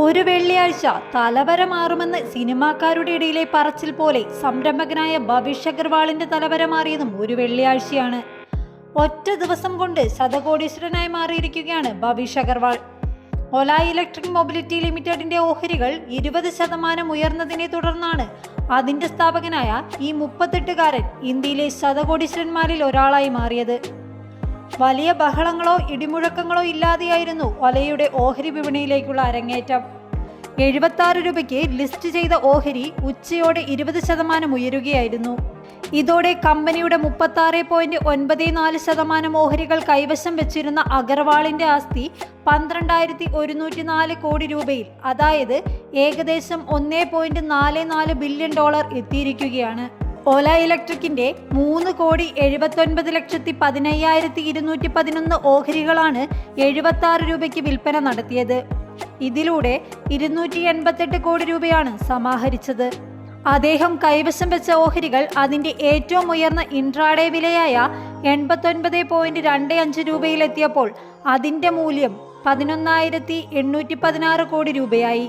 ഒരു വെള്ളിയാഴ്ച തലവര മാറുമെന്ന് സിനിമാക്കാരുടെ ഇടയിലെ പറച്ചിൽ പോലെ സംരംഭകനായ ഭവിഷ് അഗർവാളിന്റെ തലവര മാറിയതും ഒരു വെള്ളിയാഴ്ചയാണ്. ഒറ്റ ദിവസം കൊണ്ട് ശതകോടീശ്വരനായി മാറിയിരിക്കുകയാണ് ഭവിഷ് അഗർവാൾ. ഓല ഇലക്ട്രിക് മൊബിലിറ്റി ലിമിറ്റഡിന്റെ ഓഹരികൾ 20% ഉയർന്നതിനെ തുടർന്നാണ് അതിന്റെ സ്ഥാപകനായ ഈ 38-കാരൻ ഇന്ത്യയിലെ ശതകോടീശ്വരന്മാരിൽ ഒരാളായി മാറിയത്. വലിയ ബഹളങ്ങളോ ഇടിമുഴക്കങ്ങളോ ഇല്ലാതെയായിരുന്നു ഒലയുടെ ഓഹരി വിപണിയിലേക്കുള്ള അരങ്ങേറ്റം. 76 രൂപയ്ക്ക് ലിസ്റ്റ് ചെയ്ത ഓഹരി ഉച്ചയോടെ 20% ഉയരുകയായിരുന്നു. ഇതോടെ കമ്പനിയുടെ 36.94% ഓഹരികൾ കൈവശം വെച്ചിരുന്ന അഗർവാളിന്റെ ആസ്തി 12,104 കോടി രൂപയിൽ, അതായത് ഏകദേശം $1.44 ബില്യൺ എത്തിയിരിക്കുകയാണ്. ഓല ഇലക്ട്രിക്കിന്റെ 3,79,15,211 ഓഹരികളാണ് 76 രൂപയ്ക്ക് വിൽപ്പന നടത്തിയത്. ഇതിലൂടെ 288 കോടി രൂപയാണ് സമാഹരിച്ചത്. അദ്ദേഹം കൈവശം വെച്ച ഓഹരികൾ അതിന്റെ ഏറ്റവും ഉയർന്ന ഇൻട്രാഡേ വിലയായ 89.25 രൂപയിലെത്തിയപ്പോൾ അതിന്റെ മൂല്യം 11,816 കോടി രൂപയായി.